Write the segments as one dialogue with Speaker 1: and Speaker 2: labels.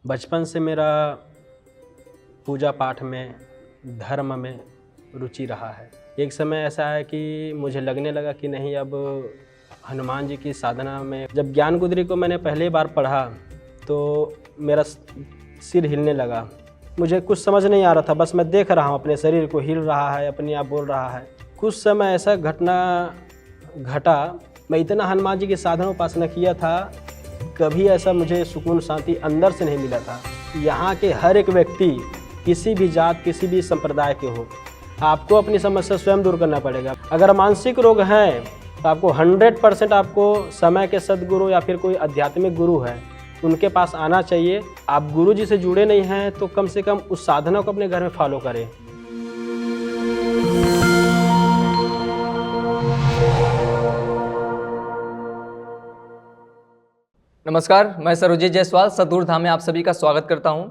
Speaker 1: बचपन से मेरा पूजा पाठ में, धर्म में रुचि रहा है। एक समय ऐसा है कि मुझे लगने लगा कि नहीं, अब हनुमान जी की साधना में जब ज्ञान गुदरी को मैंने पहली बार पढ़ा तो मेरा सिर हिलने लगा। मुझे कुछ समझ नहीं आ रहा था, बस मैं देख रहा हूँ अपने शरीर को हिल रहा है, अपने आप बोल रहा है। कुछ समय ऐसा घटना घटा, मैं इतना हनुमान जी की साधना उपासना किया था, कभी ऐसा मुझे सुकून शांति अंदर से नहीं मिला था। यहाँ के हर एक व्यक्ति, किसी भी जात, किसी भी संप्रदाय के हो, आपको अपनी समस्या स्वयं दूर करना पड़ेगा। अगर मानसिक रोग हैं तो आपको 100% आपको समय के सद्गुरु या फिर कोई आध्यात्मिक गुरु है उनके पास आना चाहिए। आप गुरु जी से जुड़े नहीं हैं तो कम से कम उस साधना को अपने घर में फॉलो करें।
Speaker 2: नमस्कार, मैं सरोजित जायसवाल सतगुरु धाम में आप सभी का स्वागत करता हूं।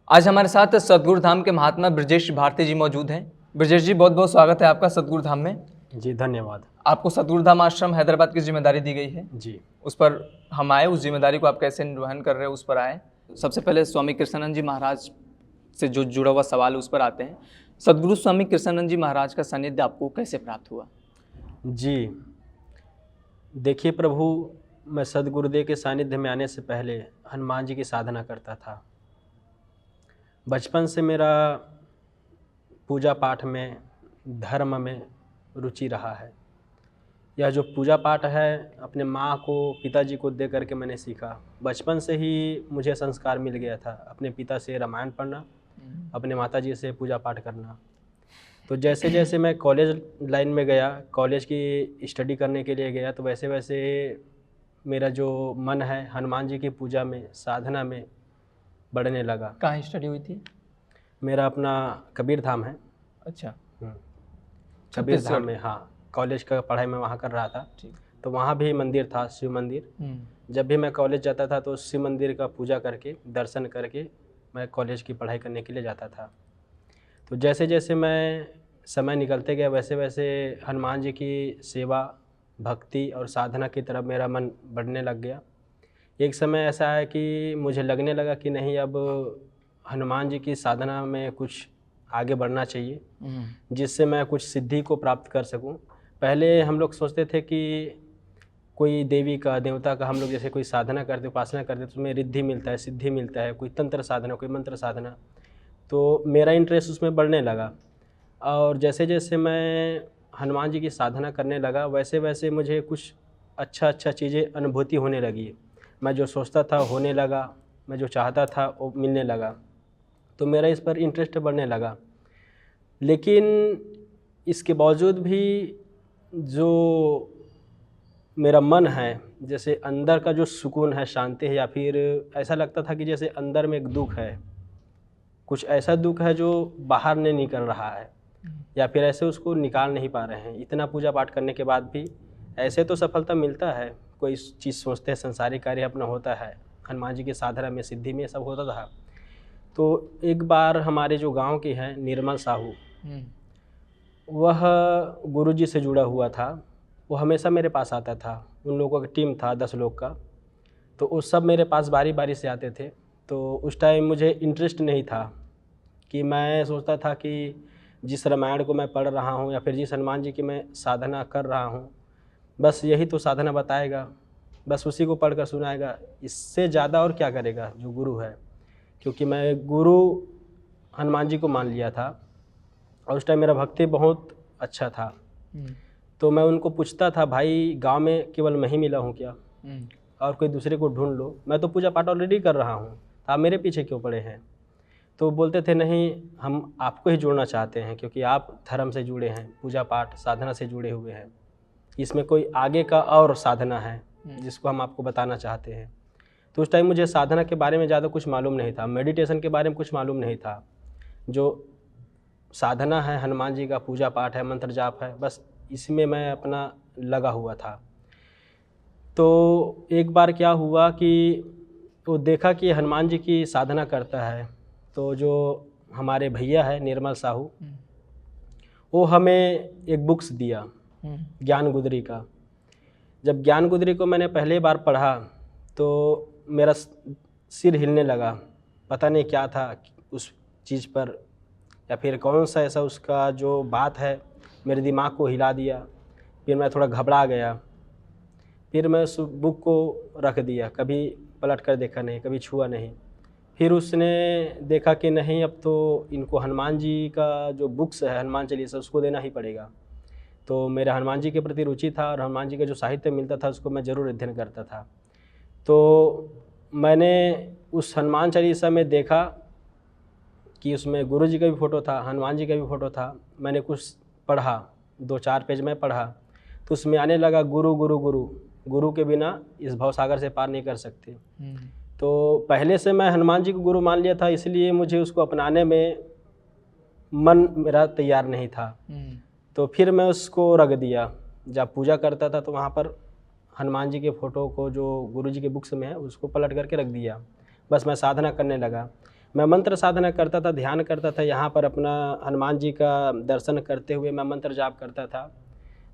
Speaker 2: आज हमारे साथ सतगुरु धाम के महात्मा ब्रजेश भारती जी मौजूद हैं। ब्रजेश जी, बहुत बहुत स्वागत है आपका सतगुरु धाम में।
Speaker 1: जी धन्यवाद।
Speaker 2: आपको सतगुरु धाम आश्रम हैदराबाद की जिम्मेदारी दी गई है
Speaker 1: जी,
Speaker 2: उस पर हम आए, उस जिम्मेदारी को आप कैसे निर्वहन कर रहे हैं उस पर आए। सबसे पहले स्वामी कृष्णानंद जी महाराज से जो जुड़ा हुआ सवाल उस पर आते हैं। सतगुरु स्वामी कृष्णानंद जी महाराज का सानिध्य आपको कैसे प्राप्त हुआ?
Speaker 1: जी देखिए प्रभु, मैं सद्गुरुदेव के सानिध्य में आने से पहले हनुमान जी की साधना करता था। बचपन से मेरा पूजा पाठ में, धर्म में रुचि रहा है। यह जो पूजा पाठ है अपने माँ को, पिताजी को दे करके मैंने सीखा। बचपन से ही मुझे संस्कार मिल गया था अपने पिता से रामायण पढ़ना, अपने माताजी से पूजा पाठ करना। तो जैसे जैसे मैं कॉलेज लाइन में गया, कॉलेज की स्टडी करने के लिए गया, तो वैसे वैसे मेरा जो मन है हनुमान जी की पूजा में, साधना में बढ़ने लगा।
Speaker 2: कहाँ स्टडी हुई थी?
Speaker 1: मेरा अपना कबीर धाम है।
Speaker 2: अच्छा,
Speaker 1: कबीर धाम में, हाँ, कॉलेज का पढ़ाई मैं वहाँ कर रहा था। तो वहाँ भी मंदिर था, शिव मंदिर। जब भी मैं कॉलेज जाता था तो शिव मंदिर का पूजा करके, दर्शन करके मैं कॉलेज की पढ़ाई करने के लिए जाता था। तो जैसे जैसे मैं समय निकलते गया वैसे वैसे हनुमान जी की सेवा, भक्ति और साधना की तरफ मेरा मन बढ़ने लग गया। एक समय ऐसा है कि मुझे लगने लगा कि नहीं, अब हनुमान जी की साधना में कुछ आगे बढ़ना चाहिए, जिससे मैं कुछ सिद्धि को प्राप्त कर सकूं। पहले हम लोग सोचते थे कि कोई देवी का, देवता का हम लोग जैसे कोई साधना करते, उपासना करते तो उसमें रिद्धि मिलता है, सिद्धि मिलता है, कोई तंत्र साधना, कोई मंत्र साधना। तो मेरा इंटरेस्ट उसमें बढ़ने लगा और जैसे जैसे मैं हनुमान जी की साधना करने लगा वैसे वैसे मुझे कुछ अच्छा चीज़ें अनुभूति होने लगी। मैं जो सोचता था होने लगा, मैं जो चाहता था वो मिलने लगा। तो मेरा इस पर इंटरेस्ट बढ़ने लगा। लेकिन इसके बावजूद भी जो मेरा मन है, जैसे अंदर का जो सुकून है, शांति है, या फिर ऐसा लगता था कि जैसे अंदर में एक दुख है, कुछ ऐसा दुख है जो बाहर नहीं निकल रहा है, या फिर ऐसे उसको निकाल नहीं पा रहे हैं। इतना पूजा पाठ करने के बाद भी ऐसे तो सफलता मिलता है, कोई चीज़ सोचते हैं, संसारिक कार्य अपना होता है, हनुमान जी की साधना में, सिद्धि में सब होता था। तो एक बार हमारे जो गांव की है निर्मल साहू, वह गुरुजी से जुड़ा हुआ था। वो हमेशा मेरे पास आता था। उन लोगों का टीम था 10 लोग का, तो वो सब मेरे पास बारी बारी से आते थे। तो उस टाइम मुझे इंटरेस्ट नहीं था कि मैं सोचता था कि जिस रामायण को मैं पढ़ रहा हूँ या फिर जिस हनुमान जी की मैं साधना कर रहा हूँ, बस यही तो साधना बताएगा, बस उसी को पढ़कर सुनाएगा, इससे ज़्यादा और क्या करेगा जो गुरु है। क्योंकि मैं गुरु हनुमान जी को मान लिया था और उस टाइम मेरा भक्ति बहुत अच्छा था। तो मैं उनको पूछता था, भाई गांव में केवल मैं ही मिला हूँ क्या, और कोई दूसरे को ढूंढ लो, मैं तो पूजा पाठ ऑलरेडी कर रहा हूँ, आप मेरे पीछे क्यों पड़े हैं। तो बोलते थे नहीं, हम आपको ही जोड़ना चाहते हैं क्योंकि आप धर्म से जुड़े हैं, पूजा पाठ साधना से जुड़े हुए हैं, इसमें कोई आगे का और साधना है जिसको हम आपको बताना चाहते हैं। तो उस टाइम मुझे साधना के बारे में ज़्यादा कुछ मालूम नहीं था, मेडिटेशन के बारे में कुछ मालूम नहीं था। जो साधना है हनुमान जी का, पूजा पाठ है, मंत्र जाप है, बस इसमें मैं अपना लगा हुआ था। तो एक बार क्या हुआ कि वो देखा कि हनुमान जी की साधना करता है, तो जो हमारे भैया है निर्मल साहू, वो हमें एक बुक्स दिया ज्ञान गुदरी का। जब ज्ञान गुदरी को मैंने पहली बार पढ़ा तो मेरा सिर हिलने लगा। पता नहीं क्या था उस चीज़ पर, या फिर कौन सा ऐसा उसका जो बात है मेरे दिमाग को हिला दिया। फिर मैं थोड़ा घबरा गया, फिर मैं उस बुक को रख दिया, कभी पलट कर देखा नहीं, कभी छुआ नहीं। फिर उसने देखा कि नहीं, अब तो इनको हनुमान जी का जो बुक्स है, हनुमान चालीसा, उसको देना ही पड़ेगा। तो मेरा हनुमान जी के प्रति रुचि था और हनुमान जी का जो साहित्य मिलता था उसको मैं ज़रूर अध्ययन करता था। तो मैंने उस हनुमान चालीसा में देखा कि उसमें गुरु जी का भी फ़ोटो था, हनुमान जी का भी फ़ोटो था। मैंने कुछ पढ़ा, 2-4 पेज में पढ़ा, तो उसमें आने लगा गुरु गुरु गुरु, गुरु के बिना इस भवसागर से पार नहीं कर सकते। तो पहले से मैं हनुमान जी को गुरु मान लिया था, इसलिए मुझे उसको अपनाने में मन मेरा तैयार नहीं था। तो फिर मैं उसको रख दिया। जब पूजा करता था तो वहाँ पर हनुमान जी के फ़ोटो को जो गुरु जी के बुक्स में है उसको पलट करके रख दिया। बस मैं साधना करने लगा। मैं मंत्र साधना करता था, ध्यान करता था, यहाँ पर अपना हनुमान जी का दर्शन करते हुए मैं मंत्र जाप करता था।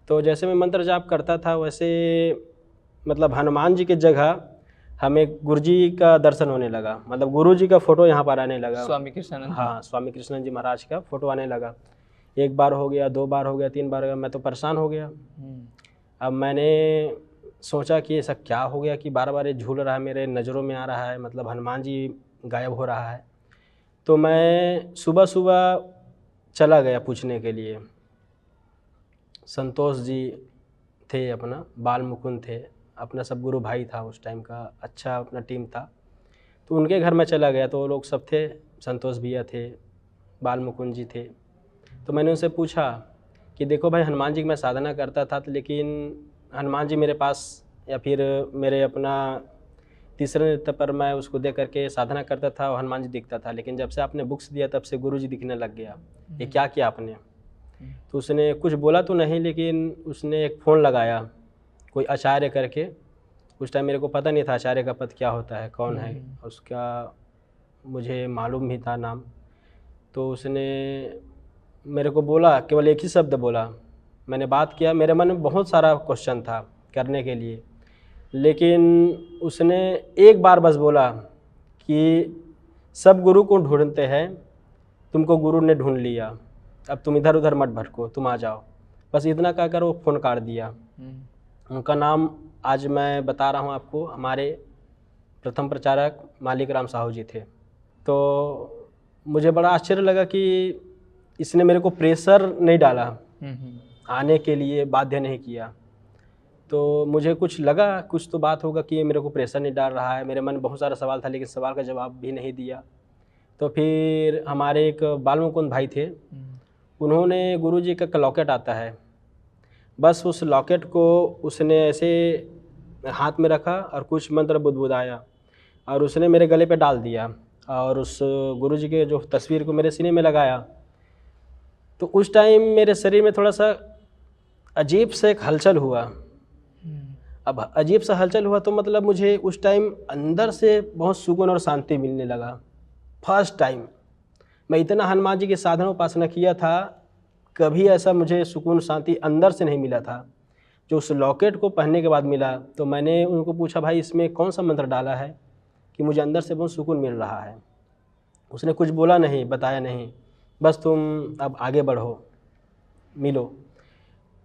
Speaker 1: तो जैसे मैं मंत्र जाप करता था वैसे मतलब हनुमान जी की जगह हमें गुरु जी का दर्शन होने लगा, मतलब गुरु जी का फ़ोटो यहाँ पर आने लगा।
Speaker 2: स्वामी कृष्णानंद।
Speaker 1: हाँ, स्वामी कृष्णानंद जी महाराज का फ़ोटो आने लगा। 1 बार हो गया, 2 बार हो गया, 3 बार हो गया, मैं तो परेशान हो गया। अब मैंने सोचा कि ऐसा क्या हो गया कि बार-बार ये झूल रहा है, मेरे नज़रों में आ रहा है, मतलब हनुमान जी गायब हो रहा है। तो मैं सुबह-सुबह चला गया पूछने के लिए। संतोष जी थे अपना, बाल मुकुंद थे, अपना सब गुरु भाई था उस टाइम का, अच्छा अपना टीम था। तो उनके घर में चला गया तो वो लोग सब थे, संतोष भैया थे, बाल मुकुंद जी थे। तो मैंने उनसे पूछा कि देखो भाई, हनुमान जी की मैं साधना करता था, लेकिन हनुमान जी मेरे पास, या फिर मेरे अपना तीसरे नृत्य पर मैं उसको देख करके साधना करता था और हनुमान जी दिखता था, लेकिन जब से आपने बुक्स दिया तब से गुरु जी दिखने लग गया, ये क्या किया आपने? तो उसने कुछ बोला तो नहीं, लेकिन उसने एक फ़ोन लगाया, कोई आचार्य करके। उस टाइम मेरे को पता नहीं था आचार्य का पद क्या होता है, कौन है उसका, मुझे मालूम भी था नाम। तो उसने मेरे को बोला, केवल एक ही शब्द बोला। मैंने बात किया, मेरे मन में बहुत सारा क्वेश्चन था करने के लिए, लेकिन उसने एक बार बस बोला कि सब गुरु को ढूंढते हैं, तुमको गुरु ने ढूंढ लिया, अब तुम इधर उधर मत भटको, तुम आ जाओ। बस इतना कहकर वो फ़ोन काट दिया। उनका नाम आज मैं बता रहा हूँ आपको, हमारे प्रथम प्रचारक मालिक राम साहू जी थे। तो मुझे बड़ा आश्चर्य लगा कि इसने मेरे को प्रेशर नहीं डाला, आने के लिए बाध्य नहीं किया। तो मुझे कुछ लगा, कुछ तो बात होगा कि ये मेरे को प्रेशर नहीं डाल रहा है। मेरे मन में बहुत सारा सवाल था, लेकिन सवाल का जवाब भी नहीं दिया। तो फिर हमारे एक बाल मुकुंद भाई थे, उन्होंने गुरुजी का लॉकेट आता है, बस उस लॉकेट को उसने ऐसे हाथ में रखा और कुछ मंत्र बुदबुदाया और उसने मेरे गले पे डाल दिया और उस गुरुजी के जो तस्वीर को मेरे सीने में लगाया। तो उस टाइम मेरे शरीर में थोड़ा सा अजीब से एक हलचल हुआ। अब अजीब सा हलचल हुआ तो मतलब मुझे उस टाइम अंदर से बहुत सुकून और शांति मिलने लगा। फर्स्ट टाइम मैं इतना हनुमान जी की साधना उपासना किया था, कभी ऐसा मुझे सुकून शांति अंदर से नहीं मिला था, जो उस लॉकेट को पहनने के बाद मिला। तो मैंने उनको पूछा, भाई इसमें कौन सा मंत्र डाला है कि मुझे अंदर से बहुत सुकून मिल रहा है? उसने कुछ बोला नहीं, बताया नहीं, बस तुम अब आगे बढ़ो, मिलो।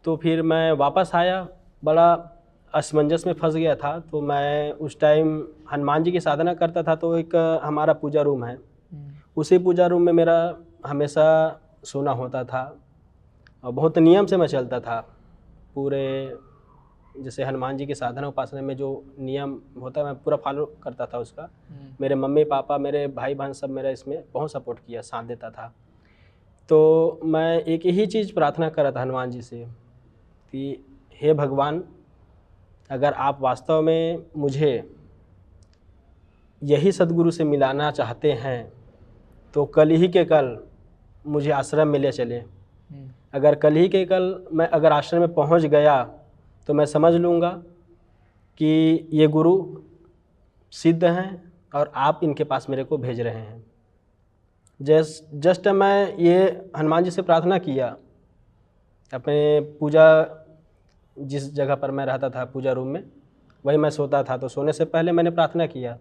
Speaker 1: तो फिर मैं वापस आया, बड़ा असमंजस में फंस गया था। तो मैं उस टाइम हनुमान जी की साधना करता था, तो एक हमारा पूजा रूम है, उसी पूजा रूम में मेरा हमेशा सोना होता था और बहुत नियम से मैं चलता था। पूरे जैसे हनुमान जी की साधना उपासना में जो नियम होता है मैं पूरा फॉलो करता था उसका। मेरे मम्मी पापा, मेरे भाई बहन सब मेरा इसमें बहुत सपोर्ट किया, साथ देता था। तो मैं एक ही चीज़ प्रार्थना कर रहा था हनुमान जी से कि हे भगवान, अगर आप वास्तव में मुझे यही सद्गुरु से मिलाना चाहते हैं तो कल ही के कल मुझे आश्रम में ले चले। अगर कल ही के कल मैं अगर आश्रम में पहुंच गया तो मैं समझ लूँगा कि ये गुरु सिद्ध हैं और आप इनके पास मेरे को भेज रहे हैं। जस्ट मैं ये हनुमान जी से प्रार्थना किया, अपने पूजा जिस जगह पर मैं रहता था पूजा रूम में, वही मैं सोता था। तो सोने से पहले मैंने प्रार्थना किया,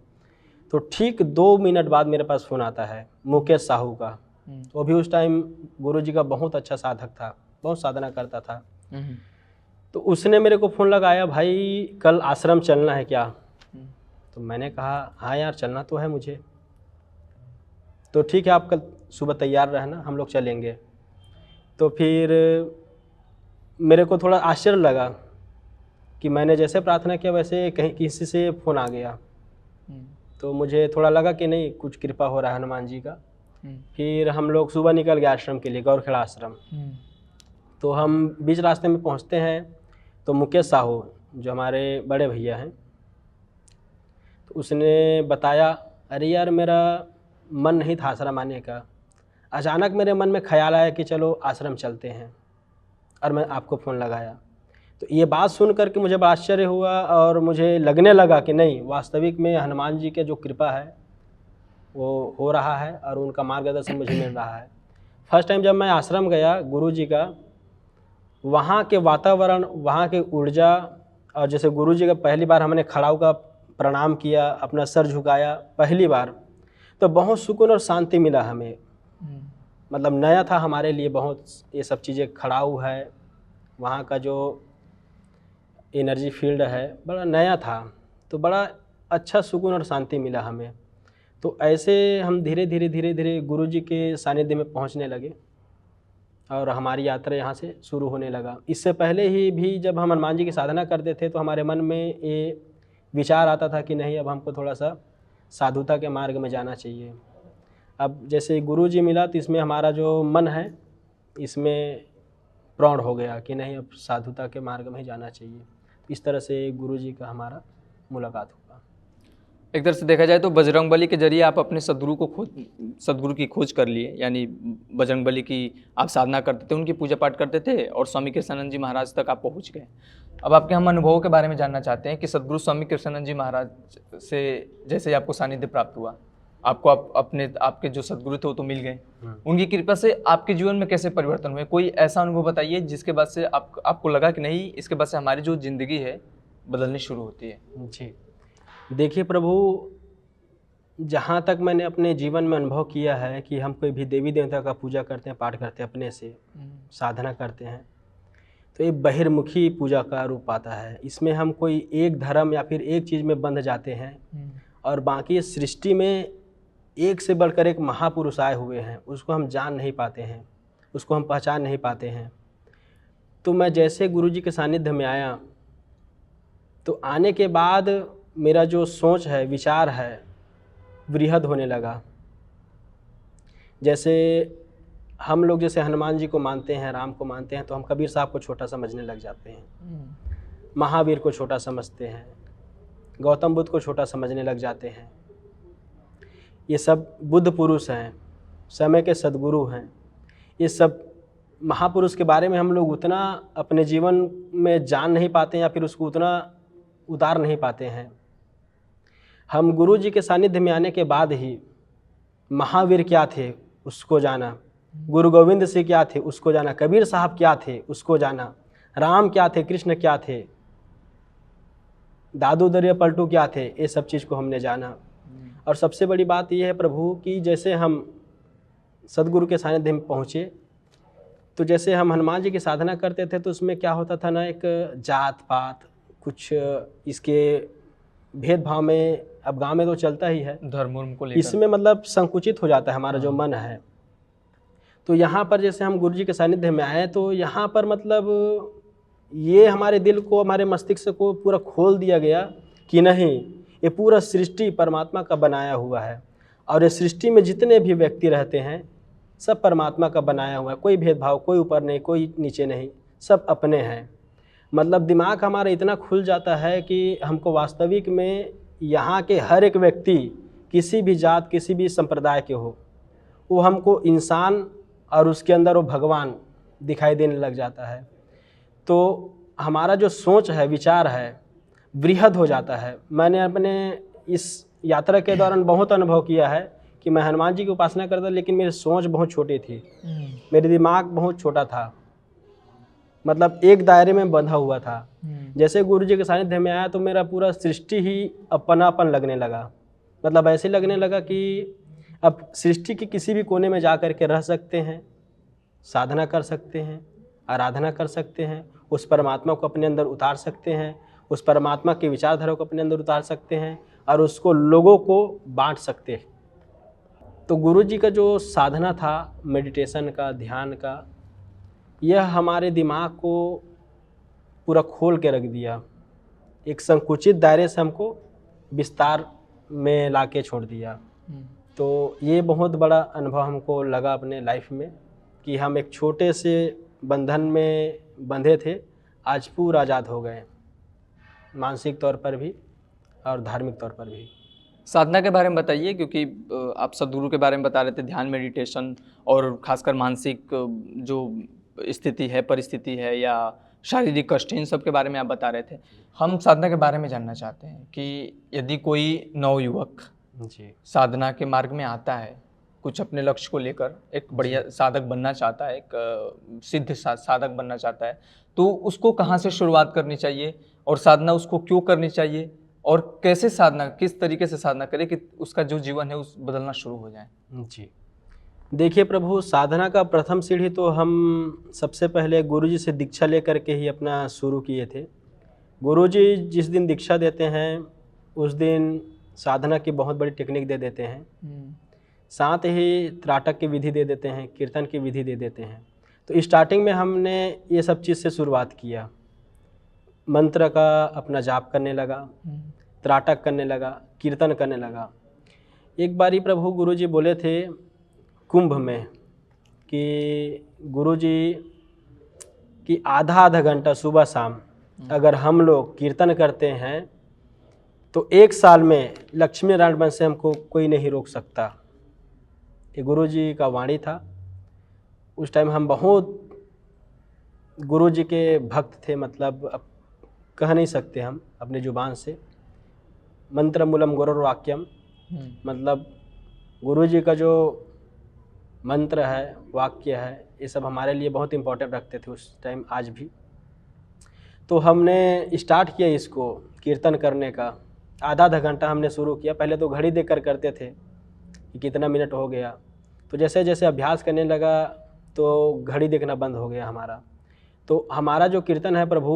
Speaker 1: तो ठीक 2 मिनट बाद मेरे पास फ़ोन आता है मुकेश साहू का। वो भी उस टाइम गुरुजी का बहुत अच्छा साधक था, बहुत साधना करता था। तो उसने मेरे को फ़ोन लगाया, भाई कल आश्रम चलना है क्या? तो मैंने कहा हाँ यार चलना तो है मुझे। तो ठीक है, आप कल सुबह तैयार रहना, हम लोग चलेंगे। तो फिर मेरे को थोड़ा आश्चर्य लगा कि मैंने जैसे प्रार्थना किया वैसे कहीं किसी से फ़ोन आ गया। तो मुझे थोड़ा लगा कि नहीं, कुछ कृपा हो रहा है हनुमान जी का। फिर हम लोग सुबह निकल गए आश्रम के लिए, गौरखेड़ा आश्रम। तो हम बीच रास्ते में पहुंचते हैं तो मुकेश साहू जो हमारे बड़े भैया हैं, तो उसने बताया, अरे यार मेरा मन नहीं था आश्रम आने का, अचानक मेरे मन में ख्याल आया कि चलो आश्रम चलते हैं, और मैं आपको फ़ोन लगाया। तो ये बात सुन करके मुझे बड़ा आश्चर्य हुआ और मुझे लगने लगा कि नहीं, वास्तविक में हनुमान जी के जो कृपा है वो हो रहा है और उनका मार्गदर्शन मुझे मिल रहा है। फर्स्ट टाइम जब मैं आश्रम गया गुरु जी का, वहाँ के वातावरण, वहाँ की ऊर्जा, और जैसे गुरु जी का पहली बार हमने खड़ा होकर प्रणाम किया, अपना सर झुकाया पहली बार, तो बहुत सुकून और शांति मिला हमें। मतलब नया था हमारे लिए बहुत, ये सब चीज़ें खड़ाऊ है, वहाँ का जो एनर्जी फील्ड है बड़ा नया था, तो बड़ा अच्छा सुकून और शांति मिला हमें। तो ऐसे हम धीरे धीरे गुरु जी के सानिध्य में पहुँचने लगे और हमारी यात्रा यहाँ से शुरू होने लगा। इससे पहले ही भी जब हम हनुमान जी की साधना करते थे तो हमारे मन में ये विचार आता था कि नहीं, अब हमको थोड़ा सा साधुता के मार्ग में जाना चाहिए। अब जैसे गुरु जी मिला तो इसमें हमारा जो मन है इसमें प्रौढ़ हो गया कि नहीं, अब साधुता के मार्ग में ही जाना चाहिए। इस तरह से गुरु जी का हमारा मुलाकात हुआ।
Speaker 2: एक तरह से देखा जाए तो बजरंगबली के जरिए आप अपने सदगुरु की खोज कर लिए, यानी बजरंगबली की आप साधना करते थे, उनकी पूजा पाठ करते थे और स्वामी कृष्णानंद जी महाराज तक आप पहुंच गए। अब आपके हम अनुभवों के बारे में जानना चाहते हैं कि सदगुरु स्वामी कृष्णानंद जी महाराज से जैसे आपको सानिध्य प्राप्त हुआ, आपको आपके जो सदगुरु थे वो तो मिल गए, उनकी कृपा से आपके जीवन में कैसे परिवर्तन हुए? कोई ऐसा अनुभव बताइए जिसके बाद से आपको लगा कि नहीं, इसके बाद से हमारी जो जिंदगी है बदलनी शुरू होती है।
Speaker 1: जी देखिए प्रभु, जहाँ तक मैंने अपने जीवन में अनुभव किया है कि हम कोई भी देवी देवता का पूजा करते हैं, पाठ करते हैं, अपने से साधना करते हैं, तो ये बहिर्मुखी पूजा का रूप आता है। इसमें हम कोई एक धर्म या फिर एक चीज़ में बंध जाते हैं और बाकी सृष्टि में एक से बढ़कर एक महापुरुष आए हुए हैं, उसको हम जान नहीं पाते हैं, उसको हम पहचान नहीं पाते हैं। तो मैं जैसे गुरु जी के सानिध्य में आया, तो आने के बाद मेरा जो सोच है, विचार है, वृहद होने लगा। जैसे हम लोग जैसे हनुमान जी को मानते हैं, राम को मानते हैं, तो हम कबीर साहब को छोटा समझने लग जाते हैं, महावीर को छोटा समझते हैं, गौतम बुद्ध को छोटा समझने लग जाते हैं। ये सब बुद्ध पुरुष हैं, समय के सद्गुरु हैं। ये सब महापुरुष के बारे में हम लोग उतना अपने जीवन में जान नहीं पाते हैं या फिर उसको उतना उतार नहीं पाते हैं। हम गुरु जी के सानिध्य में आने के बाद ही महावीर क्या थे उसको जाना, गुरु गोविंद सिंह क्या थे उसको जाना, कबीर साहब क्या थे उसको जाना, राम क्या थे, कृष्ण क्या थे, दादू दरिया पलटू क्या थे, ये सब चीज़ को हमने जाना। और सबसे बड़ी बात यह है प्रभु कि जैसे हम सदगुरु के सानिध्य में पहुँचे, तो जैसे हम हनुमान जी की साधना करते थे तो उसमें क्या होता था ना, एक जात पात कुछ इसके भेदभाव में, अब गांव में तो चलता ही है,
Speaker 2: धर्म को लेकर
Speaker 1: इसमें मतलब संकुचित हो जाता है हमारा जो मन है। तो यहाँ पर जैसे हम गुरु जी के सानिध्य में आए तो यहाँ पर मतलब ये हमारे दिल को, हमारे मस्तिष्क को पूरा खोल दिया गया कि नहीं, ये पूरा सृष्टि परमात्मा का बनाया हुआ है और ये सृष्टि में जितने भी व्यक्ति रहते हैं सब परमात्मा का बनाया हुआ है। कोई भेदभाव, कोई ऊपर नहीं, कोई नीचे नहीं, सब अपने हैं। मतलब दिमाग हमारा इतना खुल जाता है कि हमको वास्तविक में यहाँ के हर एक व्यक्ति, किसी भी जात, किसी भी संप्रदाय के हो, वो हमको इंसान और उसके अंदर वो भगवान दिखाई देने लग जाता है। तो हमारा जो सोच है, विचार है, वृहद हो जाता है। मैंने अपने इस यात्रा के दौरान बहुत अनुभव किया है कि मैं हनुमान जी की उपासना करता, लेकिन मेरी सोच बहुत छोटी थी, मेरे दिमाग बहुत छोटा था, मतलब एक दायरे में बंधा हुआ था। जैसे गुरु जी के सानिध्य में आया तो मेरा पूरा सृष्टि ही अपनापन लगने लगा, मतलब ऐसे लगने लगा कि अब सृष्टि के किसी भी कोने में जा कर के रह सकते हैं, साधना कर सकते हैं, आराधना कर सकते हैं, उस परमात्मा को अपने अंदर उतार सकते हैं, उस परमात्मा की विचारधारा को अपने अंदर उतार सकते हैं और उसको लोगों को बांट सकते हैं। तो गुरु जी का जो साधना था मेडिटेशन का, ध्यान का, यह हमारे दिमाग को पूरा खोल के रख दिया। एक संकुचित दायरे से हमको विस्तार में लाके छोड़ दिया। तो ये बहुत बड़ा अनुभव हमको लगा अपने लाइफ में कि हम एक छोटे से बंधन में बंधे थे, आज पूरा आज़ाद हो गए, मानसिक तौर पर भी और धार्मिक तौर पर भी।
Speaker 2: साधना के बारे में बताइए, क्योंकि आप सद्गुरु के बारे में बता रहे थे, ध्यान, मेडिटेशन और खासकर मानसिक जो स्थिति है, परिस्थिति है या शारीरिक कष्ट, इन सब के बारे में आप बता रहे थे। हम साधना के बारे में जानना चाहते हैं कि यदि कोई नवयुवक
Speaker 1: जी
Speaker 2: साधना के मार्ग में आता है, कुछ अपने लक्ष्य को लेकर एक बढ़िया साधक बनना चाहता है, एक सिद्ध साधक बनना चाहता है, तो उसको कहाँ से शुरुआत करनी चाहिए और साधना उसको क्यों करनी चाहिए और कैसे साधना, किस तरीके से साधना करे कि उसका जो जीवन है उस बदलना शुरू हो जाए?
Speaker 1: जी देखिए प्रभु, साधना का प्रथम सीढ़ी तो हम सबसे पहले गुरुजी से दीक्षा लेकर के ही अपना शुरू किए थे। गुरुजी जिस दिन दीक्षा देते हैं उस दिन साधना की बहुत बड़ी टेक्निक दे देते हैं, साथ ही त्राटक की विधि दे देते हैं, कीर्तन की विधि दे देते हैं। तो स्टार्टिंग में हमने ये सब चीज़ से शुरुआत किया, मंत्र का अपना जाप करने लगा, त्राटक करने लगा, कीर्तन करने लगा। एक बारी प्रभु गुरुजी बोले थे कुंभ में कि गुरुजी कि आधा घंटा सुबह शाम अगर हम लोग कीर्तन करते हैं तो 1 साल में लक्ष्मी नारायण बन से हमको कोई नहीं रोक सकता। ये गुरुजी का वाणी था। उस टाइम हम बहुत गुरुजी के भक्त थे, मतलब अब कह नहीं सकते हम अपने जुबान से। मंत्र मूलम गुरुर्वाक्यम, मतलब गुरुजी का जो मंत्र है, वाक्य है, ये सब हमारे लिए बहुत इम्पोर्टेंट रखते थे उस टाइम, आज भी। तो हमने स्टार्ट किया इसको कीर्तन करने का। आधा घंटा हमने शुरू किया। पहले तो घड़ी देखकर करते थे कि कितना मिनट हो गया, तो जैसे जैसे अभ्यास करने लगा तो घड़ी देखना बंद हो गया हमारा। तो हमारा जो कीर्तन है प्रभु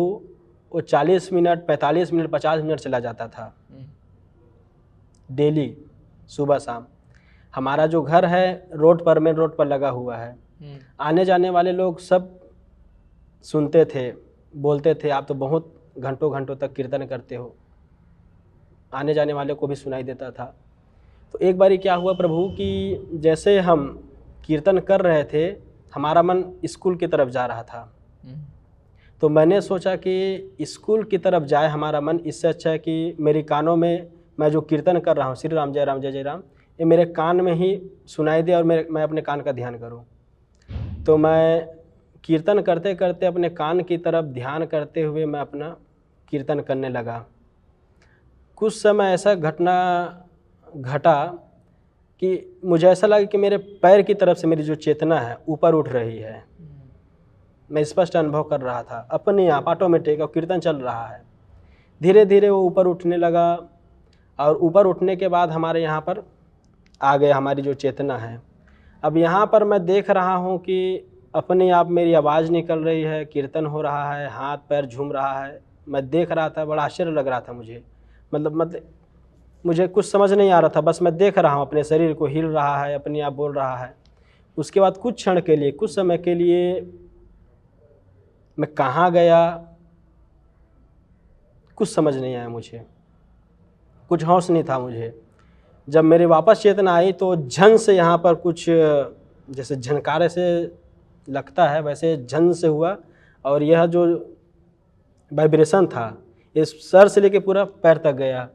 Speaker 1: वो 40 मिनट, 45 मिनट, 50 मिनट चला जाता था डेली, सुबह शाम। हमारा जो घर है रोड पर, मेन रोड पर लगा हुआ है। आने जाने वाले लोग सब सुनते थे, बोलते थे आप तो बहुत घंटों घंटों तक कीर्तन करते हो। आने जाने वाले को भी सुनाई देता था। तो एक बारी क्या हुआ प्रभु कि जैसे हम कीर्तन कर रहे थे, हमारा मन स्कूल की तरफ जा रहा था। तो मैंने सोचा कि स्कूल की तरफ जाए हमारा मन, इससे अच्छा है कि मेरे कानों में मैं जो कीर्तन कर रहा हूँ, श्री राम जय राम जय जय राम, ये मेरे कान में ही सुनाई दे और मैं अपने कान का ध्यान करूं। तो मैं कीर्तन करते करते अपने कान की तरफ ध्यान करते हुए मैं अपना कीर्तन करने लगा। कुछ समय ऐसा घटना घटा कि मुझे ऐसा लगा कि मेरे पैर की तरफ से मेरी जो चेतना है ऊपर उठ रही है। मैं स्पष्ट अनुभव कर रहा था अपने आप, ऑटोमेटिक, और कीर्तन चल रहा है। धीरे धीरे वो ऊपर उठने लगा और ऊपर उठने के बाद हमारे यहाँ पर आ गए हमारी जो चेतना है। अब यहाँ पर मैं देख रहा हूँ कि अपने आप मेरी आवाज़ निकल रही है, कीर्तन हो रहा है, हाथ पैर झूम रहा है। मैं देख रहा था, बड़ा आश्चर्य लग रहा था मुझे। मतलब मुझे कुछ समझ नहीं आ रहा था, बस मैं देख रहा हूँ अपने शरीर को हिल रहा है, अपने आप बोल रहा है। उसके बाद कुछ क्षण के लिए, कुछ समय के लिए मैं कहाँ गया कुछ समझ नहीं आया मुझे, कुछ होश नहीं था मुझे। जब मेरे वापस चेतना आई तो झन से यहाँ पर कुछ जैसे झनकारे से लगता है वैसे झन से हुआ, और यह जो वाइब्रेशन था इस सर से लेके पूरा पैर तक गया।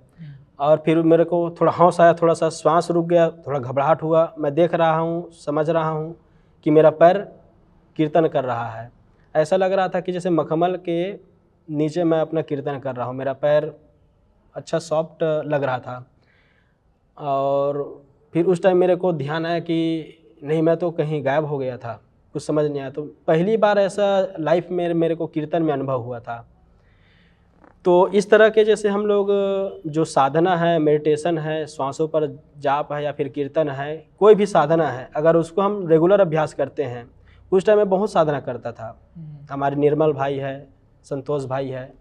Speaker 1: और फिर मेरे को थोड़ा होश आया, थोड़ा सा श्वास रुक गया, थोड़ा घबराहट हुआ। मैं देख रहा हूँ, समझ रहा हूँ कि मेरा पैर कीर्तन कर रहा है। ऐसा लग रहा था कि जैसे मखमल के नीचे मैं अपना कीर्तन कर रहा हूँ। मेरा पैर अच्छा सॉफ्ट लग रहा था। और फिर उस टाइम मेरे को ध्यान आया कि नहीं, मैं तो कहीं गायब हो गया था, कुछ समझ नहीं आया। तो पहली बार ऐसा लाइफ में मेरे को कीर्तन में अनुभव हुआ था। तो इस तरह के जैसे हम लोग जो साधना है, मेडिटेशन है, श्वासों पर जाप है या फिर कीर्तन है, कोई भी साधना है, अगर उसको हम रेगुलर अभ्यास करते हैं, उस टाइम में बहुत साधना करता था। हमारे निर्मल भाई है, संतोष भाई है,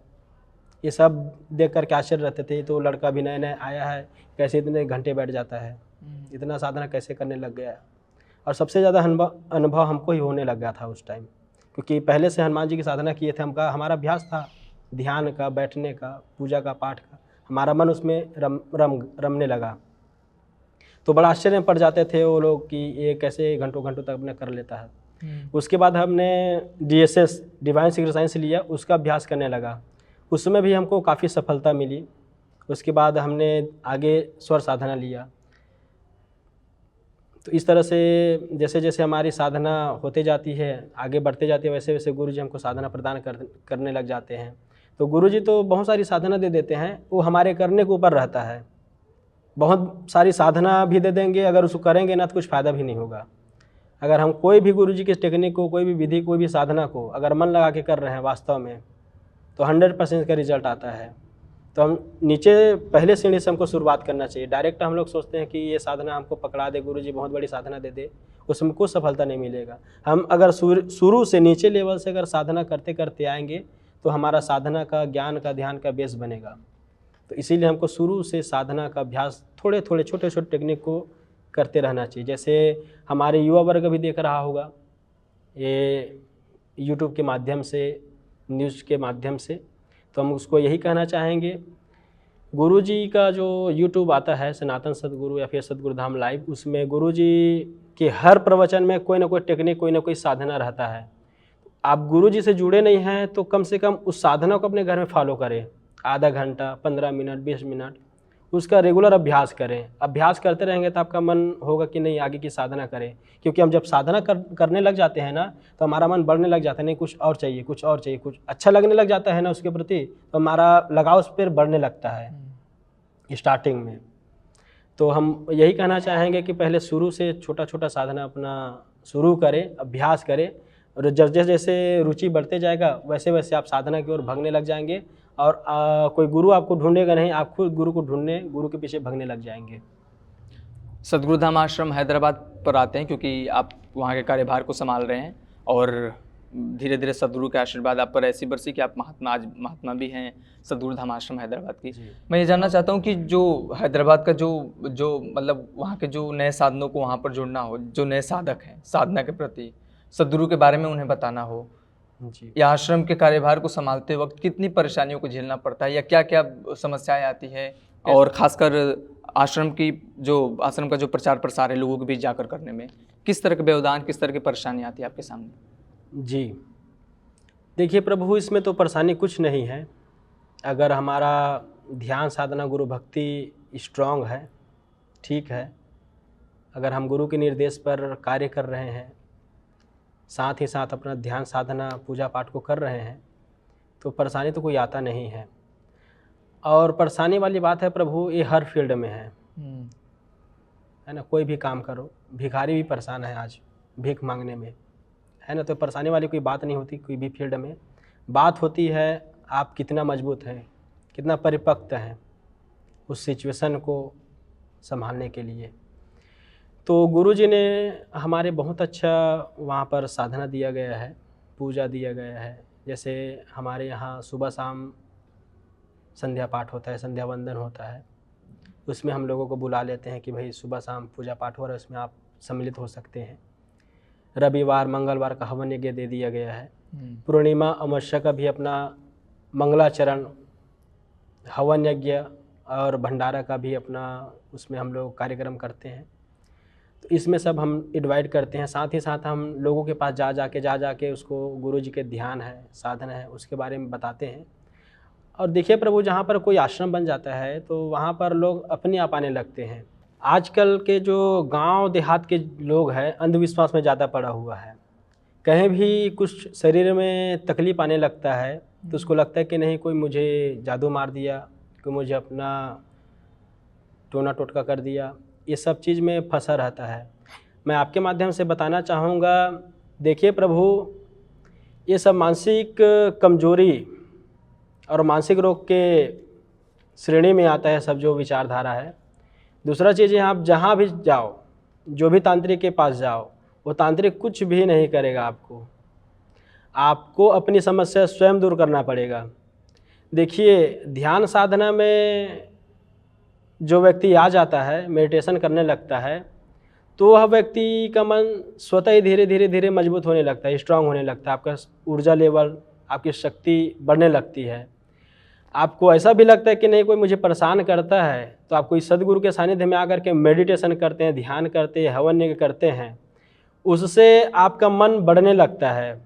Speaker 1: ये सब देख कर के आश्चर्य रहते थे, तो लड़का भी नया नया आया है, कैसे इतने घंटे बैठ जाता है, इतना साधना कैसे करने लग गया। और सबसे ज़्यादा अनुभव हमको ही होने लग गया था उस टाइम, क्योंकि पहले से हनुमान जी की साधना किए थे, हमारा अभ्यास था ध्यान का, बैठने का, पूजा का, पाठ का, हमारा मन उसमें रमने लगा। तो बड़ा आश्चर्य में पड़ जाते थे वो लोग कि ये कैसे घंटों घंटों तक अपने कर लेता है। उसके बाद हमने DSS डिवाइन सीक्रेट साइंस लिया, उसका अभ्यास करने लगा, उसमें भी हमको काफ़ी सफलता मिली। उसके बाद हमने आगे स्वर साधना लिया। तो इस तरह से जैसे जैसे हमारी साधना होते जाती है, आगे बढ़ते जाती है, वैसे वैसे गुरुजी हमको साधना प्रदान करने लग जाते हैं। तो गुरुजी तो बहुत सारी साधना दे देते हैं, वो हमारे करने के ऊपर रहता है। बहुत सारी साधना भी दे देंगे, अगर उसको करेंगे ना तो कुछ फ़ायदा भी नहीं होगा। अगर हम कोई भी गुरुजी की टेक्निक को, कोई भी विधि, कोई भी साधना को अगर मन लगा के कर रहे हैं वास्तव में, तो 100% का रिजल्ट आता है। तो हम नीचे पहले सीढ़ी से हमको शुरुआत करना चाहिए। डायरेक्ट हम लोग सोचते हैं कि ये साधना हमको पकड़ा दे, गुरुजी बहुत बड़ी साधना दे दे, उसमें कुछ सफलता नहीं मिलेगा। हम अगर शुरू से नीचे लेवल से अगर साधना करते करते आएंगे तो हमारा साधना का, ज्ञान का, ध्यान का बेस बनेगा। तो इसीलिए हमको शुरू से साधना का अभ्यास थोड़े थोड़े छोटे छोटे टेक्निक को करते रहना चाहिए। जैसे हमारे युवा वर्ग भी देख रहा होगा ये यूट्यूब के माध्यम से, न्यूज़ के माध्यम से, तो हम उसको यही कहना चाहेंगे, गुरुजी का जो यूट्यूब आता है सनातन सदगुरु या फिर सदगुरुधाम लाइव, उसमें गुरुजी के हर प्रवचन में कोई ना कोई टेक्निक, कोई ना कोई साधना रहता है। आप गुरुजी से जुड़े नहीं हैं तो कम से कम उस साधना को अपने घर में फॉलो करें, आधा घंटा, 15 मिनट, 20 मिनट उसका रेगुलर अभ्यास करें। अभ्यास करते रहेंगे तो आपका मन होगा कि नहीं आगे की साधना करें, क्योंकि हम जब साधना करने लग जाते हैं ना तो हमारा मन बढ़ने लग जाता है, नहीं कुछ और चाहिए, कुछ और चाहिए, कुछ अच्छा लगने लग जाता है ना उसके प्रति, तो हमारा लगाव उस पर बढ़ने लगता है स्टार्टिंग में। तो हम यही कहना चाहेंगे कि पहले शुरू से छोटा छोटा साधना अपना शुरू करें, अभ्यास करें, और जैसे जैसे रुचि बढ़ते जाएगा वैसे वैसे आप साधना की ओर भागने लग जाएंगे। और कोई गुरु आपको ढूंढेगा नहीं, आप खुद गुरु को ढूंढने, गुरु के पीछे भागने लग जाएंगे।
Speaker 2: सदगुरुधाम आश्रम हैदराबाद पर आते हैं क्योंकि आप वहाँ के कार्यभार को संभाल रहे हैं और धीरे धीरे सदगुरु के आशीर्वाद आप पर ऐसी बरसी कि आप आज महात्मा भी हैं सदगुरुधाम आश्रम हैदराबाद की। मैं ये जानना चाहता हूँ कि जो हैदराबाद का जो मतलब वहाँ के जो नए साधनों को वहाँ पर जोड़ना हो, जो नए साधक हैं साधना के प्रति, सदगुरु के बारे में उन्हें बताना हो जी, या आश्रम के कार्यभार को संभालते वक्त कितनी परेशानियों को झेलना पड़ता है या क्या क्या समस्याएं आती है, और खासकर आश्रम का जो प्रचार प्रसार है लोगों के बीच जाकर करने में किस तरह के व्यवधान, किस तरह की परेशानी आती है आपके सामने?
Speaker 1: जी देखिए प्रभु, इसमें तो परेशानी कुछ नहीं है। अगर हमारा ध्यान साधना गुरु भक्ति स्ट्रांग है, ठीक है, अगर हम गुरु के निर्देश पर कार्य कर रहे हैं, साथ ही साथ अपना ध्यान साधना पूजा पाठ को कर रहे हैं, तो परेशानी तो कोई आता नहीं है। और परेशानी वाली बात है प्रभु, ये हर फील्ड में है ना। कोई भी काम करो, भिखारी भी परेशान है आज भीख मांगने में, है ना। तो परेशानी वाली कोई बात नहीं होती कोई भी फील्ड में। बात होती है आप कितना मजबूत हैं, कितना परिपक्व हैं उस सिचुएशन को संभालने के लिए। तो गुरुजी ने हमारे बहुत अच्छा वहाँ पर साधना दिया गया है, पूजा दिया गया है। जैसे हमारे यहाँ सुबह शाम संध्या पाठ होता है, संध्या वंदन होता है, उसमें हम लोगों को बुला लेते हैं कि भाई सुबह शाम पूजा पाठ हो रहा है, उसमें आप सम्मिलित हो सकते हैं। रविवार मंगलवार का हवन यज्ञ दे दिया गया है। पूर्णिमा अमावस्या का भी अपना मंगलाचरण, हवन यज्ञ और भंडारा का भी अपना उसमें हम लोग कार्यक्रम करते हैं। तो इसमें सब हम इनवाइट करते हैं। साथ ही साथ हम लोगों के पास जा जाके उसको गुरु जी के ध्यान है, साधना है, उसके बारे में बताते हैं। और देखिए प्रभु, जहाँ पर कोई आश्रम बन जाता है तो वहाँ पर लोग अपने आप आने लगते हैं। आजकल के जो गांव देहात के लोग हैं अंधविश्वास में ज़्यादा पड़ा हुआ है। कहीं भी कुछ शरीर में तकलीफ़ आने लगता है तो उसको लगता है कि नहीं कोई मुझे जादू मार दिया, कोई मुझे अपना टोना टोटका कर दिया, ये सब चीज़ में फंसा रहता है। मैं आपके माध्यम से बताना चाहूँगा, देखिए प्रभु, ये सब मानसिक कमजोरी और मानसिक रोग के श्रेणी में आता है सब जो विचारधारा है। दूसरा चीज़ है, आप जहाँ भी जाओ, जो भी तांत्रिक के पास जाओ, वो तांत्रिक कुछ भी नहीं करेगा आपको अपनी समस्या स्वयं दूर करना पड़ेगा। देखिए, ध्यान साधना में जो व्यक्ति आ जाता है, मेडिटेशन करने लगता है, तो वह व्यक्ति का मन स्वतः ही धीरे धीरे धीरे मजबूत होने लगता है, स्ट्रांग होने लगता है। आपका ऊर्जा लेवल, आपकी शक्ति बढ़ने लगती है। आपको ऐसा भी लगता है कि नहीं कोई मुझे परेशान करता है, तो आप कोई सदगुरु के सानिध्य में आकर के मेडिटेशन करते हैं, ध्यान करते हैं, हवन यज्ञ करते हैं, उससे आपका मन बढ़ने लगता है,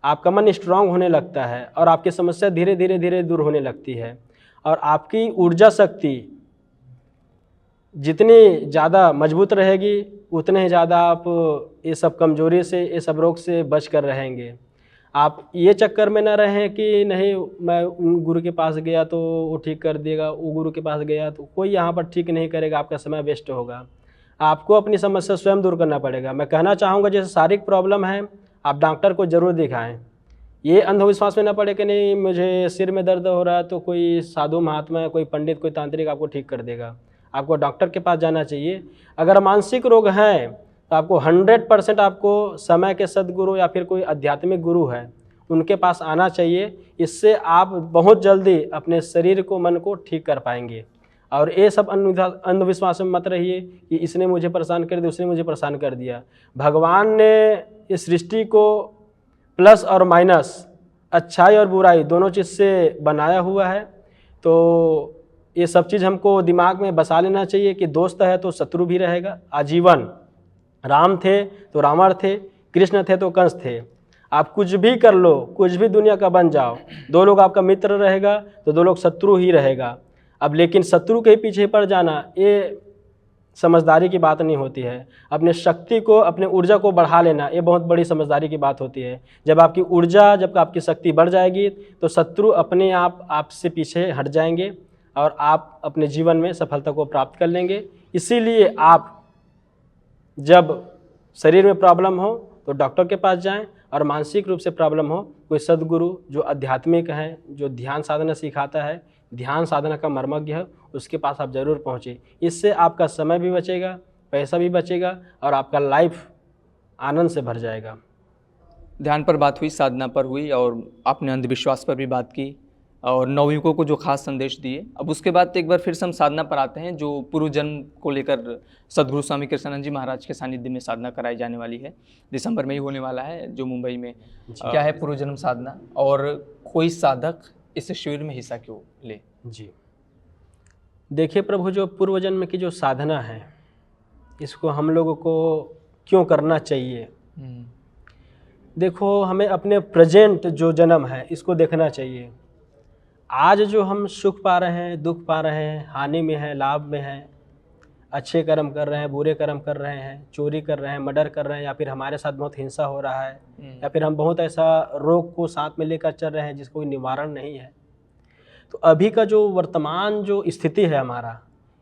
Speaker 1: आपका मन स्ट्रांग होने लगता है और आपकी समस्या धीरे धीरे धीरे दूर होने लगती है। और आपकी ऊर्जा शक्ति जितनी ज़्यादा मजबूत रहेगी, उतने ही ज़्यादा आप ये सब कमजोरी से, ये सब रोग से बच कर रहेंगे। आप ये चक्कर में ना रहें कि नहीं मैं उन गुरु के पास गया तो वो ठीक कर देगा, वो गुरु के पास गया तो कोई यहाँ पर ठीक नहीं करेगा, आपका समय वेस्ट होगा। आपको अपनी समस्या स्वयं दूर करना पड़ेगा। मैं कहना चाहूँगा, जैसे शारीरिक प्रॉब्लम है, आप डॉक्टर को ज़रूर दिखाएं। ये अंधविश्वास में ना पड़े कि नहीं मुझे सिर में दर्द हो रहा है तो कोई साधु महात्मा, कोई पंडित, कोई तांत्रिक आपको ठीक कर देगा। आपको डॉक्टर के पास जाना चाहिए। अगर मानसिक रोग हैं तो आपको 100% आपको समय के सद्गुरु या फिर कोई आध्यात्मिक गुरु है उनके पास आना चाहिए। इससे आप बहुत जल्दी अपने शरीर को, मन को ठीक कर पाएंगे। और ये सब अंधविश्वास में मत रहिए कि इसने मुझे परेशान कर दिया, उसने मुझे परेशान कर दिया। भगवान ने इस सृष्टि को प्लस और माइनस, अच्छाई और बुराई दोनों चीज़ से बनाया हुआ है। तो ये सब चीज़ हमको दिमाग में बसा लेना चाहिए कि दोस्त है तो शत्रु भी रहेगा आजीवन। राम थे तो रावण थे, कृष्ण थे तो कंस थे। आप कुछ भी कर लो, कुछ भी दुनिया का बन जाओ, दो लोग आपका मित्र रहेगा तो दो लोग शत्रु ही रहेगा। अब लेकिन शत्रु के पीछे पड़ जाना ये समझदारी की बात नहीं होती है। अपने शक्ति को, अपने ऊर्जा को बढ़ा लेना ये बहुत बड़ी समझदारी की बात होती है। जब आपकी ऊर्जा, जब आपकी शक्ति बढ़ जाएगी तो शत्रु अपने आप आपसे पीछे हट जाएंगे और आप अपने जीवन में सफलता को प्राप्त कर लेंगे। इसीलिए आप जब शरीर में प्रॉब्लम हो तो डॉक्टर के पास जाएं, और मानसिक रूप से प्रॉब्लम हो कोई सद्गुरु जो आध्यात्मिक है, जो ध्यान साधना सिखाता है, ध्यान साधना का मर्मज्ञ है, उसके पास आप ज़रूर पहुँचे। इससे आपका समय भी बचेगा, पैसा भी बचेगा और आपका लाइफ आनंद से भर जाएगा।
Speaker 2: ध्यान पर बात हुई, साधना पर हुई और आपने अंधविश्वास पर भी बात की और नवयुवकों को जो खास संदेश दिए। अब उसके बाद एक बार फिर से हम साधना पर आते हैं, जो पूर्व जन्म को लेकर सद्गुरु स्वामी कृष्णानंद जी महाराज के सानिध्य में साधना कराई जाने वाली है। दिसंबर में ही होने वाला है, जो मुंबई में। क्या है पूर्व जन्म साधना और कोई साधक इस शिविर में हिस्सा क्यों ले?
Speaker 1: जी देखिए प्रभु, जो पूर्व जन्म की जो साधना है, इसको हम लोगों को क्यों करना चाहिए? देखो, हमें अपने प्रेजेंट जो जन्म है इसको देखना चाहिए। आज जो हम सुख पा रहे हैं, दुख पा रहे हैं, हानि में हैं, लाभ में हैं, अच्छे कर्म कर रहे हैं, बुरे कर्म कर रहे हैं, चोरी कर रहे हैं, मर्डर कर रहे हैं, या फिर हमारे साथ बहुत हिंसा हो रहा है, या फिर हम बहुत ऐसा रोग को साथ में लेकर चल रहे हैं जिसको कोई निवारण नहीं है। तो अभी का जो वर्तमान जो स्थिति है हमारा,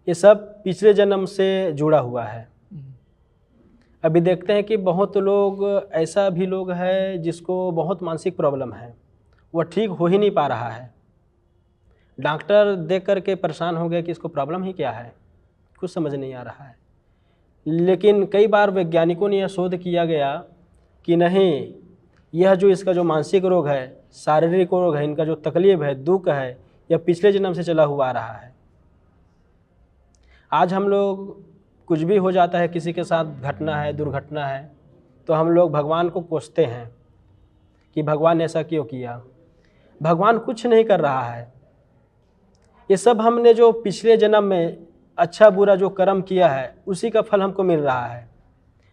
Speaker 1: ये सब पिछले जन्म से जुड़ा हुआ है। अभी देखते हैं कि बहुत लोग, ऐसा भी लोग है जिसको बहुत मानसिक प्रॉब्लम है, वह ठीक हो ही नहीं पा रहा है। डॉक्टर देख करके परेशान हो गया कि इसको प्रॉब्लम ही क्या है, कुछ समझ नहीं आ रहा है। लेकिन कई बार वैज्ञानिकों ने यह शोध किया गया कि नहीं, यह जो इसका जो मानसिक रोग है, शारीरिक रोग है, इनका जो तकलीफ है, दुख है, यह पिछले जन्म से चला हुआ आ रहा है। आज हम लोग कुछ भी हो जाता है, किसी के साथ घटना है, दुर्घटना है, तो हम लोग भगवान को कोसते हैं कि भगवान ने ऐसा क्यों किया। भगवान कुछ नहीं कर रहा है। ये सब हमने जो पिछले जन्म में अच्छा बुरा जो कर्म किया है, उसी का फल हमको मिल रहा है।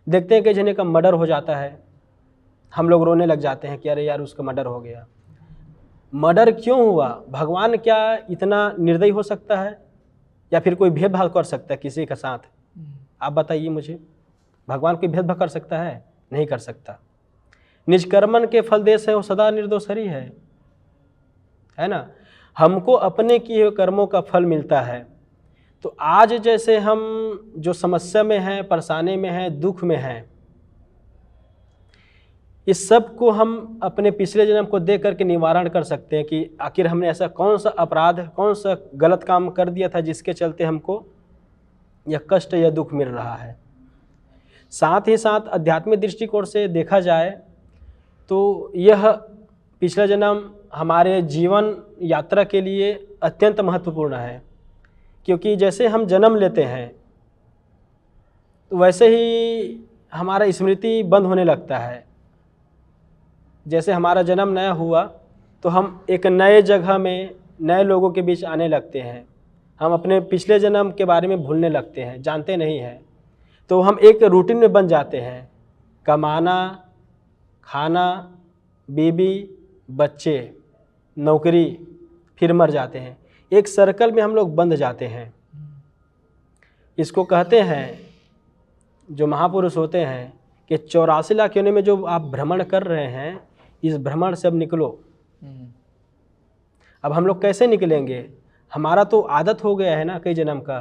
Speaker 1: देखते हैं कि जने का मर्डर हो जाता है, हम लोग रोने लग जाते हैं कि अरे यार उसका मर्डर हो गया। मर्डर क्यों हुआ? भगवान क्या इतना निर्दयी हो सकता है, या फिर कोई भेदभाव कर सकता है किसी के साथ? आप बताइए मुझे, भगवान कोई भेदभाव कर सकता है? नहीं कर सकता। निष्कर्मण के फल देश है, वो सदा निर्दोष हरि है ना। हमको अपने किए हुए कर्मों का फल मिलता है। तो आज जैसे हम जो समस्या में हैं, परेशानी में हैं, दुख में हैं, इस सब को हम अपने पिछले जन्म को देख करके निवारण कर सकते हैं कि आखिर हमने ऐसा कौन सा अपराध, कौन सा गलत काम कर दिया था जिसके चलते हमको यह कष्ट या दुख मिल रहा है। साथ ही साथ आध्यात्मिक दृष्टिकोण से देखा जाए तो यह पिछला जन्म हमारे जीवन यात्रा के लिए अत्यंत महत्वपूर्ण है, क्योंकि जैसे हम जन्म लेते हैं तो वैसे ही हमारा स्मृति बंद होने लगता है। जैसे हमारा जन्म नया हुआ तो हम एक नए जगह में नए लोगों के बीच आने लगते हैं, हम अपने पिछले जन्म के बारे में भूलने लगते हैं, जानते नहीं हैं, तो हम एक रूटीन में बन जाते हैं, कमाना, खाना, बीबी, बच्चे, नौकरी, फिर मर जाते हैं। एक सर्कल में हम लोग बंध जाते हैं। इसको कहते हैं जो महापुरुष होते हैं कि 84 लाख योनि में जो आप भ्रमण कर रहे हैं, इस भ्रमण से अब निकलो। अब हम लोग कैसे निकलेंगे? हमारा तो आदत हो गया है ना कई जन्म का,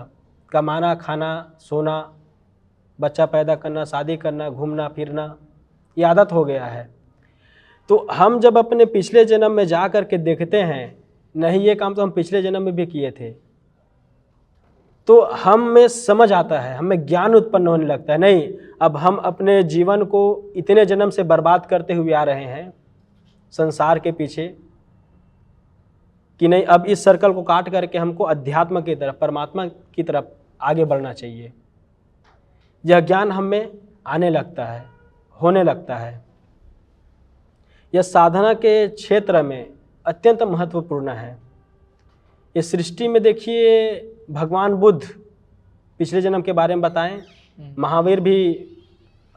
Speaker 1: कमाना, खाना, सोना, बच्चा पैदा करना, शादी करना, घूमना फिरना, ये आदत हो गया है। तो हम जब अपने पिछले जन्म में जा कर के देखते हैं, नहीं ये काम तो हम पिछले जन्म में भी किए थे, तो हम में समझ आता है, हमें ज्ञान उत्पन्न होने लगता है, नहीं अब हम अपने जीवन को इतने जन्म से बर्बाद करते हुए आ रहे हैं संसार के पीछे, कि नहीं अब इस सर्कल को काट करके हमको अध्यात्म की तरफ, परमात्मा की तरफ आगे बढ़ना चाहिए। यह ज्ञान हम में आने लगता है, होने लगता है। यह साधना के क्षेत्र में अत्यंत महत्वपूर्ण है। इस सृष्टि में देखिए भगवान बुद्ध पिछले जन्म के बारे में बताएं, महावीर भी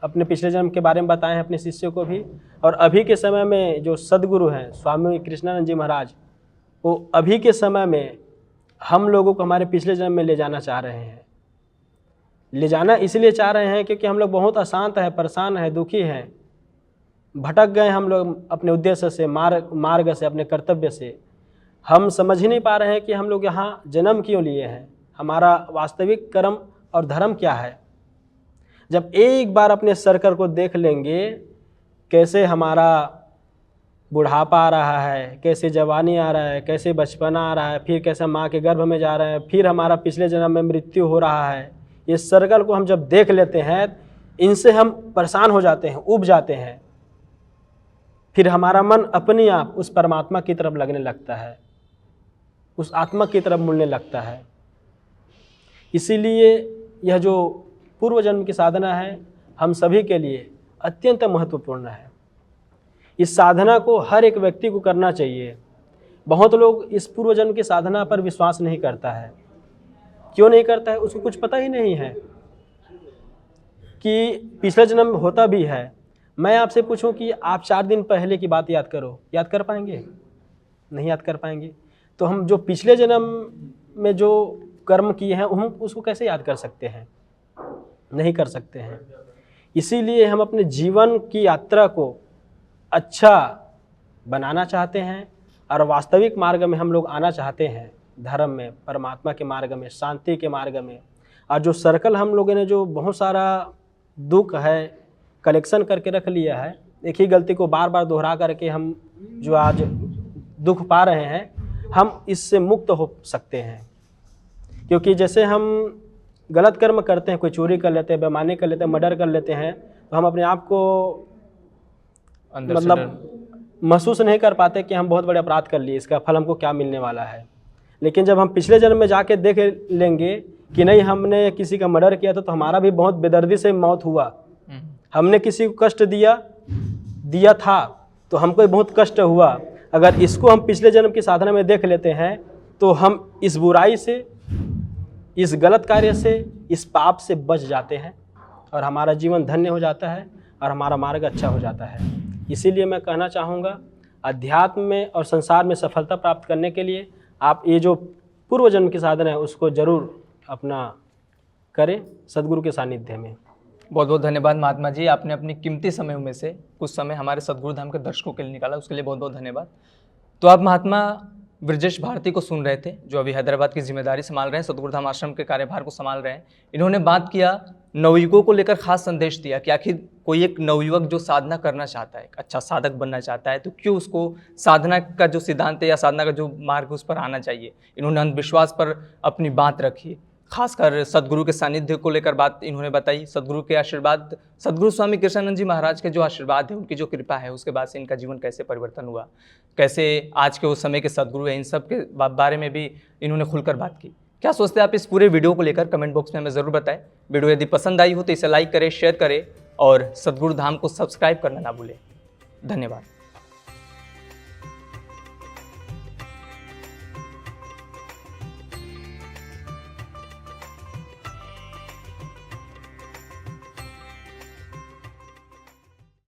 Speaker 1: अपने पिछले जन्म के बारे में बताएं अपने शिष्यों को भी, और अभी के समय में जो सदगुरु हैं स्वामी कृष्णानंद जी महाराज, वो अभी के समय में हम लोगों को हमारे पिछले जन्म में ले जाना चाह रहे हैं। ले जाना इसलिए चाह रहे हैं क्योंकि हम लोग बहुत अशांत हैं, परेशान हैं, दुखी हैं, भटक गए हम लोग अपने उद्देश्य से, मार्ग से, अपने कर्तव्य से। हम समझ ही नहीं पा रहे हैं कि हम लोग यहाँ जन्म क्यों लिए हैं, हमारा वास्तविक कर्म और धर्म क्या है। जब एक बार अपने सर्कल को देख लेंगे, कैसे हमारा बुढ़ापा आ रहा है, कैसे जवानी आ रहा है, कैसे बचपना आ रहा है, फिर कैसे माँ के गर्भ में जा रहे हैं, फिर हमारा पिछले जन्म में मृत्यु हो रहा है, ये सर्कल को हम जब देख लेते हैं, इनसे हम परेशान हो जाते हैं, ऊब जाते हैं। फिर हमारा मन अपने आप उस परमात्मा की तरफ लगने लगता है, उस आत्मा की तरफ मुड़ने लगता है। इसीलिए यह जो पूर्व जन्म की साधना है हम सभी के लिए अत्यंत महत्वपूर्ण है। इस साधना को हर एक व्यक्ति को करना चाहिए। बहुत लोग इस पूर्व जन्म की साधना पर विश्वास नहीं करता है। क्यों नहीं करता है? उसको कुछ पता ही नहीं है कि पिछला जन्म होता भी है। मैं आपसे पूछूं कि आप 4 दिन पहले की बात याद करो, याद कर पाएंगे? नहीं याद कर पाएंगे। तो हम जो पिछले जन्म में जो कर्म किए हैं हम उसको कैसे याद कर सकते हैं? नहीं कर सकते हैं। इसीलिए हम अपने जीवन की यात्रा को अच्छा बनाना चाहते हैं और वास्तविक मार्ग में हम लोग आना चाहते हैं, धर्म में, परमात्मा के मार्ग में, शांति के मार्ग में। और जो सर्कल हम लोगों ने जो बहुत सारा दुख है कलेक्शन करके रख लिया है, एक ही गलती को बार बार दोहरा करके हम जो आज दुख पा रहे हैं, हम इससे मुक्त हो सकते हैं। क्योंकि जैसे हम गलत कर्म करते हैं, कोई चोरी कर लेते हैं, बेईमानी कर लेते हैं, मर्डर कर लेते हैं, तो हम अपने आप को मतलब महसूस नहीं कर पाते कि हम बहुत बड़े अपराध कर लिए, इसका फल हमको क्या मिलने वाला है। लेकिन जब हम पिछले जन्म में जाके देख लेंगे कि नहीं हमने किसी का मर्डर किया था तो हमारा भी बहुत बेदर्दी से मौत हुआ, हमने किसी को कष्ट दिया था तो हमको बहुत कष्ट हुआ। अगर इसको हम पिछले जन्म की साधना में देख लेते हैं तो हम इस बुराई से, इस गलत कार्य से, इस पाप से बच जाते हैं और हमारा जीवन धन्य हो जाता है और हमारा मार्ग अच्छा हो जाता है। इसीलिए मैं कहना चाहूँगा, अध्यात्म में और संसार में सफलता प्राप्त करने के लिए आप ये जो पूर्व जन्म की साधना है उसको ज़रूर अपना करें सद्गुरु के सानिध्य में।
Speaker 2: बहुत बहुत धन्यवाद महात्मा जी, आपने अपनी कीमती समय में से कुछ समय हमारे सद्गुरु धाम के दर्शकों के लिए निकाला, उसके लिए बहुत बहुत धन्यवाद। तो आप महात्मा ब्रजेश भारती को सुन रहे थे, जो अभी हैदराबाद की जिम्मेदारी संभाल रहे हैं, सद्गुरुधाम आश्रम के कार्यभार को संभाल रहे हैं। इन्होंने बात किया, नवयुवकों को लेकर खास संदेश दिया कि आखिर कोई एक नवयुवक जो साधना करना चाहता है, अच्छा साधक बनना चाहता है, तो क्यों उसको साधना का जो सिद्धांत है या साधना का जो मार्ग उस पर आना चाहिए। इन्होंने अंधविश्वास पर अपनी बात रखी, खासकर सदगुरु के सानिध्य को लेकर बात इन्होंने बताई। सदगुरु के आशीर्वाद, सदगुरु स्वामी कृष्णानंद जी महाराज के जो आशीर्वाद है, उनकी जो कृपा है, उसके बाद से इनका जीवन कैसे परिवर्तन हुआ, कैसे आज के उस समय के सदगुरु हैं, इन सब के बारे में भी इन्होंने खुलकर बात की। क्या सोचते हैं आप इस पूरे वीडियो को लेकर, कमेंट बॉक्स में हमें ज़रूर बताएं। वीडियो यदि पसंद आई हो तो इसे लाइक करें, शेयर करें और सदगुरु धाम को सब्सक्राइब करना ना भूलें। धन्यवाद।